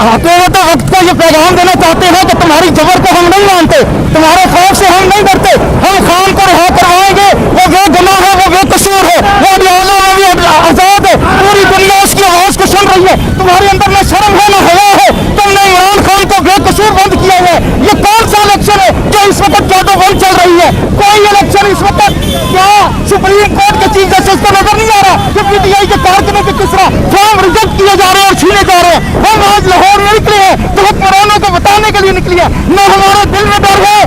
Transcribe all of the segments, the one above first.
हुकूमत वक्त को ये पैगाम देना चाहते हैं कि तुम्हारी जबर को हम नहीं मानते, तुम्हारे खौफ से हम नहीं डरते, हम खान को रिहा करवाएंगे। वो बेगुनाह है, वो बेकसूर है, वो न्यायालयों में भी आजाद है, पूरी दुनिया उसकी आवाज को सुन रही है। तुम्हारे अंदर न शर्म है न हया है, तुमने इमरान खान को बेकसूर बंद किया है। ये कौन सा इलेक्शन है जो इस वक्त कैदो बंद चल रही है? कोई इलेक्शन इस वक्त क्या सुप्रीम कोर्ट के चीफ जस्टिस को नजर नहीं आ रहा कि पीटीआई के कारकुनों के किस तरह फॉर्म रिजेक्ट किए जा रहे हैं और छीने जा रहे हैं? हम आज लाहौर में निकले हैं तो हुक्मरानों को बताने के लिए निकली है, न हमारे दिल में डर है।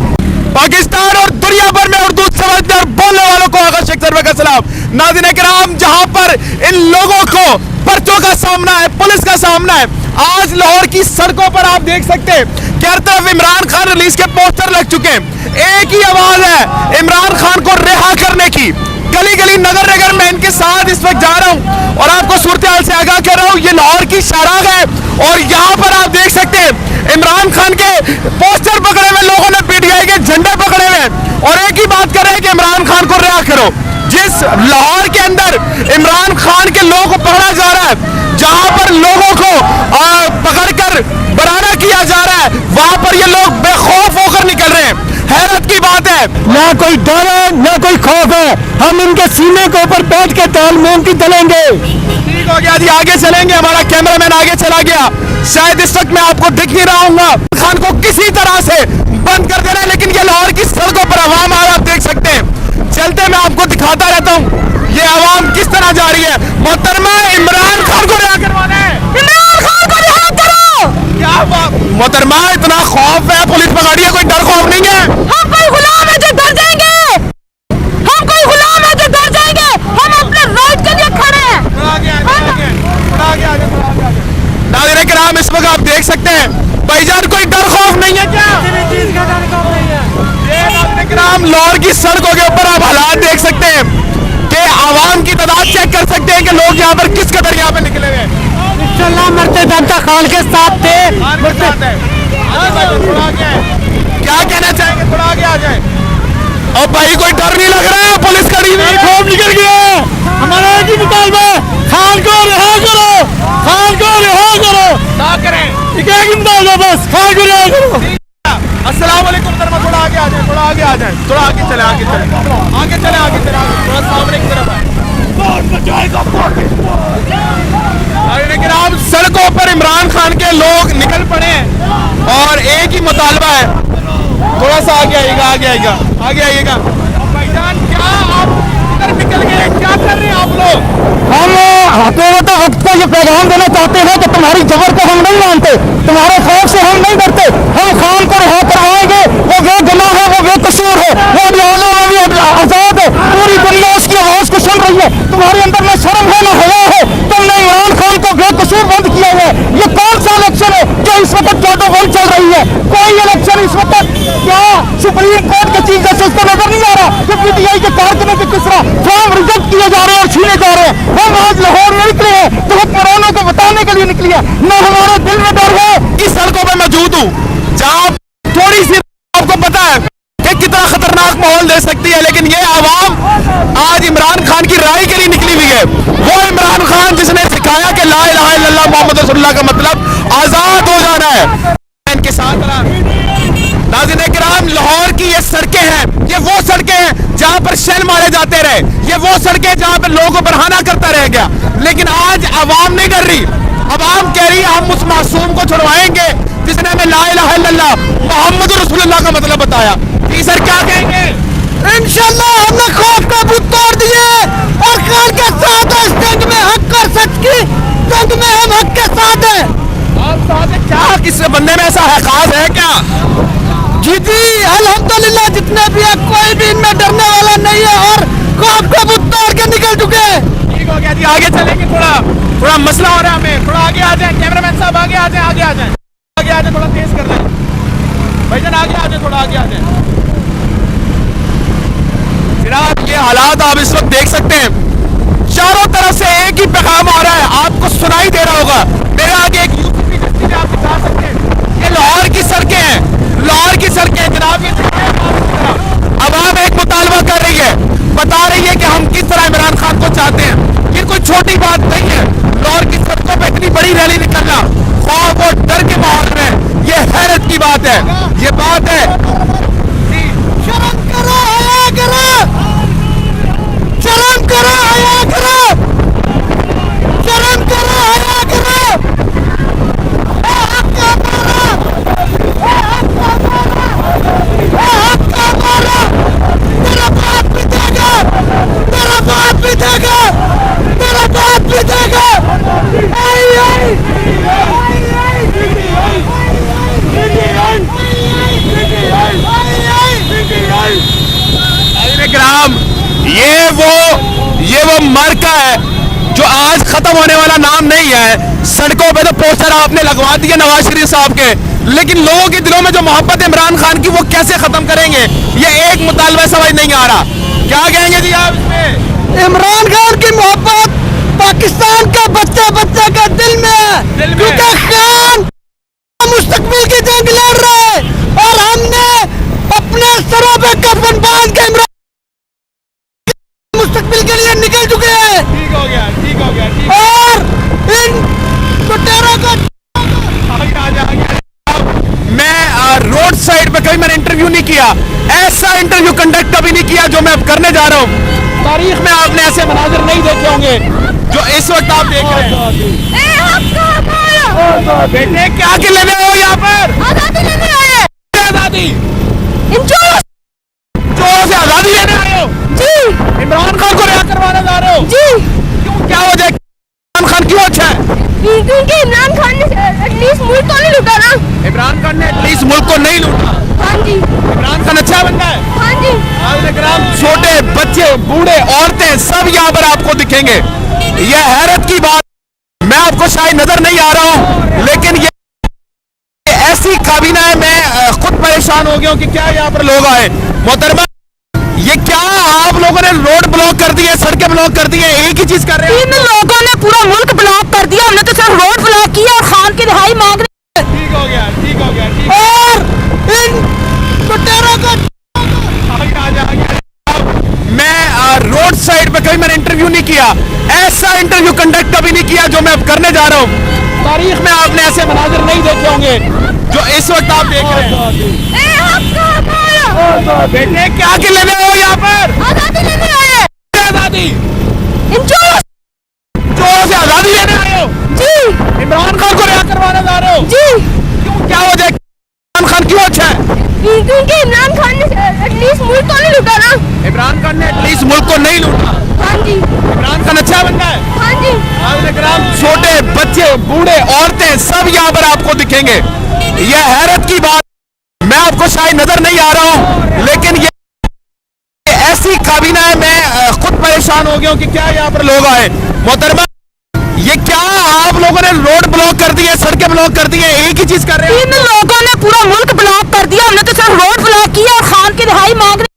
पाकिस्तान और दुनिया भर में उर्दू समझने और बोलने वालों को आगा शेख सर्वे का सलाम। नाज़रीन किराम, जहां पर इन लोगों को पर्चों का सामना है, पुलिस का सामना है, आज लाहौर की सड़कों पर आप देख सकते हैं कि हर तरफ इमरान खान रिलीज के पोस्टर लग चुके हैं। एक ही आवाज है इमरान खान को रिहा करने की। गली गली नगर नगर में इनके साथ इस वक्त जा रहा हूं और आपको सूरत हाल से आगाह कर रहा हूं। ये लाहौर की शाहराग है और यहाँ पर आप देख सकते हैं इमरान खान के पोस्टर पकड़े हुए लोगों ने पीटीआई के झंडे पकड़े हुए और एक ही बात कर रहे हैं कि इमरान खान को रिहा करो। जिस लाहौर के अंदर इमरान खान के लोगों को पकड़ा जा रहा है, जहां पर लोगों को पकड़कर बराना किया जा रहा है, वहां पर ये लोग बेखौफ होकर निकल रहे हैं। हैरत की बात है, ना कोई डर है ना कोई खौफ है, हम इनके सीने के ऊपर बैठ के ताल मोमती चलेंगे। ठीक हो गया जी, आगे चलेंगे। हमारा कैमरामैन आगे चला गया, शायद इस वक्त मैं आपको दिख नहीं रहा हूँ। खान को किसी तरह से बंद कर देना है, लेकिन ये लाहौर की सड़कों पर आवाम आप देख सकते हैं। चलते मैं आपको दिखाता रहता हूँ ये आवाम किस तरह जा रही है। मोहतरमा, इमरान खान को रिहा करवाना है, इमरान खान को रिहा करो। क्या बात मोहतरमा, इतना खौफ है, पुलिस पकड़ी है, कोई डर खौफ नहीं है? हम कोई गुलाम है जो डर जाएंगे, हम कोई गुलाम है जो डर जाएंगे, हम अपने राइट के लिए खड़े हैं। नाज़रीन किराम, इस वक्त आप देख सकते हैं भाईजान कोई डर खौफ नहीं है क्या? नाज़रीन किराम, लाहौर की सड़कों के ऊपर आप हालात देख सकते हैं कि आवाम की तादाद चेक कर सकते हैं कि लोग यहाँ पर किस कदर यहाँ पे निकले हुए हैं। इंशाल्लाह मरते दम तक खान के साथ थे। क्या कहना चाहेंगे? थोड़ा आगे आ जाए। अब भाई कोई डर नहीं लग रहा है, पुलिस खड़ी हुई है, खौफ निकल गया। हमारा एक ही मुतालबा है, खान को रिहा करो, खान को रिहा करो। क्या करें? एक ही मुतालबा बस, खान को रिहा करो। अस्सलाम वालेकुम। थोड़ा आगे आ जाए, थोड़ा आगे आ जाए, थोड़ा आगे चले, आगे चले, आगे चले, आगे चले, थोड़ा सामने की तरफ आए। सड़कों पर इमरान खान के लोग निकल पड़े हैं और एक ही मुतालबा है। थोड़ा सा आगे आइएगा, आगे आइएगा, आगे आइएगा। भाईजान, क्या आप इधर निकल गए, क्या कर रहे हैं आप लोग? हम हुकूमत वक्त को ये पैगाम देना चाहते हैं कि तुम्हारी जबर को हम नहीं मानते, तुम्हारे खौफ से हम नहीं डरते, हम खान को रिहा करवाएंगे। वो बेगुनाह है, वो बेकसूर है, वो न्यायालयों में भी आजाद है, पूरी दुनिया उसकी आवाज को सुन रही है। तुम्हारे अंदर न शर्म है न हया है, तुमने इमरान खान को बेकसूर बंद किया है। ये कौन सा इलेक्शन है जो इस वक्त कैदो बंद चल रही है? कोई इलेक्शन इस वक्त क्या सुप्रीम कोर्ट के चीफ जस्टिस को नजर नहीं आ रहा कि पीटीआई के कारकुनों के किस तरह फॉर्म रिजेक्ट किए जा रहे हैं और छीने जा रहे हैं? हम आज लाहौर में निकले हैं तो हुक्मरानों को बताने के लिए निकली है, न हमारे दिल में डर है। इस सड़कों पर मौजूद हूँ जहाँ थोड़ी सी आपको पता है कि कितना खतरनाक माहौल दे सकती है, लेकिन ये आवाम आज इमरान खान की राय के लिए निकली हुई है। वो इमरान खान जिसने सिखाया कि ला इलाहा इल्लल्लाह मोहम्मद रसूलुल्लाह का मतलब आजाद हो जाना है। इनके साथ नाज़रीन किराम, लाहौर की ये सड़कें हैं, ये वो सड़कें हैं जहां पर शेल मारे जाते रहे, ये वो सड़कें जहां पर लोगों को बरहाना करता रह गया। लेकिन आज आवाम नहीं कर रही, आवाम कह रही है हम उस मासूम को छुड़वाएंगे जिसने हमें ला इलाहा इल्लल्लाह मोहम्मद रसूलुल्लाह का मतलब बताया। जी सर, क्या कहेंगे? इंशाल्लाह हमने खौफ का बुत तोड़ दिए और खान के साथ है। इस जंग में हक और सच की जंग में हम हक के साथ हैं। आप साथ हैं क्या? किस बंदे में ऐसा है, खास है क्या? जी जी अल्हम्दुलिल्लाह, जितने भी है कोई भी इनमें डरने वाला नहीं है और खौफ का बुत तोड़ के निकल चुके हैं। ठीक हो गया जी, आगे चलेंगे। थोड़ा मसला हो रहा है हमें, थोड़ा आगे आ जाए। कैमरामैन साहब आगे आ जाए, आगे आ जाए, आगे आ जाए, थोड़ा तेज कर दें भाईजान, आगे आ जाए, थोड़ा आगे आ जाए। जनाब, ये हालात आप इस वक्त देख सकते हैं, चारों तरफ से एक ही पैगाम आ रहा है, आपको सुनाई दे रहा होगा। मेरे आगे एक यूपी तस्वीर आप दिखा सकते हैं, ये लाहौर की सड़कें हैं, लाहौर की सड़कें जनाब। ये अब हम एक मुतालबा कर रही है, बता रही है कि हम किस तरह इमरान खान को चाहते हैं। ये कोई छोटी बात नहीं है, लाहौर की सड़कों पर इतनी बड़ी रैली निकलना, खौफ और डर बात है, ये बात है। शर्म करो, हया करो, शर्म करो, हया करो, शर्म करो, हया करो। ए हक का मारा, ए हक का मारा, ए हक का मारा। तेरा बाप भी देगा, तेरा बाप भी देगा, तेरा बाप भी देगा। आई आई ग्राम, ये वो मार्का है जो आज खत्म होने वाला नाम नहीं है। सड़कों पे तो पोस्टर आपने लगवा दिए नवाज शरीफ साहब के, लेकिन लोगों के दिलों में जो मोहब्बत है इमरान खान की वो कैसे खत्म करेंगे, ये एक मुतालबा समझ नहीं आ रहा। क्या कहेंगे जी आप इसमें? इमरान खान की मोहब्बत पाकिस्तान के बच्चे बच्चे के दिल में है, दिल में। क्योंकि खान मुस्तकबिल की जंग लड़ रहा है और हमने अपने सरों पे कफन बांध के इमरान मुस्तकबिल के लिए निकल चुके हैं। ठीक हो गया, ठीक हो गया, ठीक। और इन लुटेरों को मैं रोड साइड पे कभी मैंने इंटरव्यू नहीं किया, ऐसा इंटरव्यू कंडक्ट कभी नहीं किया जो मैं अब करने जा रहा हूँ। तारीख में आपने ऐसे मनाजिर नहीं देखे होंगे जो इस वक्त आप देख रहे हैं। ए हक का मारा, बेटे क्या के लेने हो यहाँ पर? आजादी लेने आए हैं। आजादी, इन चोरों चोरों से आजादी लेने आए हो? जी इमरान खान को रिहा करवाने जा रहे हो? जी, क्यों, क्या वजह है? इमरान खान क्यों अच्छा है? क्योंकि इमरान खान ने एटलीस्ट मुल्क तो नहीं लूटा ना। इमरान खान ने एटलीस्ट मुल्क को नहीं लूटा। हाँ जी, इमरान खान अच्छा बंदा है। हाँ जी, ग्राम, छोटे बच्चे, बूढ़े, औरतें सब यहाँ पर आपको दिखेंगे। यह हैरत की बात, मैं आपको शायद नजर नहीं आ रहा हूँ, लेकिन ये ऐसी काबीना है, मैं खुद परेशान हो गया हूँ कि क्या यहाँ पर लोग आए। मोहतरमा, ये क्या आप लोगों ने रोड ब्लॉक कर दिए, सड़कें ब्लॉक कर दी है, एक ही चीज कर रहे हैं? इन लोगों ने पूरा मुल्क ब्लॉक कर दिया, हमने तो सिर्फ रोड ब्लॉक किया और खान की रिहाई मांग रहे हैं। ठीक हो गया, ठीक हो गया, ठीक। और इन लुटेरों को मैं रोड साइड पे कभी मैंने इंटरव्यू नहीं किया, ऐसा इंटरव्यू कंडक्ट कभी नहीं किया जो मैं अब करने जा रहा हूँ। तारीख में आपने ऐसे मनाजिर नहीं देखे होंगे जो इस वक्त आप देख रहे हैं। ए हक का मारा, बेटे क्या के लेने हो यहाँ पर? आजादी लेने आए हैं। आजादी, इन चोरों चोरों से आजादी लेने आए हो? जी इमरान खान को रिहा करवाने जा रहे हो? जी, क्यों, क्या वजह है? इमरान खान क्यों अच्छा है? क्योंकि इमरान खान ने एटलीस्ट मुल्क तो नहीं लूटा ना। इमरान खान ने एटलीस्ट मुल्क को नहीं लूटा। हाँ जी, इमरान खान अच्छा बंदा है। हाँ जी, ग्राम, छोटे बच्चे, बूढ़े, औरतें सब यहाँ पर आपको दिखेंगे। यह हैरत की बात, मैं आपको शायद नजर नहीं आ रहा हूँ, लेकिन ये ऐसी काबीना है, मैं खुद परेशान हो गया हूँ कि क्या यहाँ पर लोग आए। मोहतरमा, ये क्या आप लोगों ने रोड ब्लॉक कर दिए, सड़कें ब्लॉक कर दी है, एक ही चीज कर रहे हैं? इन लोगों ने पूरा मुल्क ब्लॉक कर दिया, हमने तो सिर्फ रोड ब्लॉक किया और खान की रिहाई मांग रहे हैं।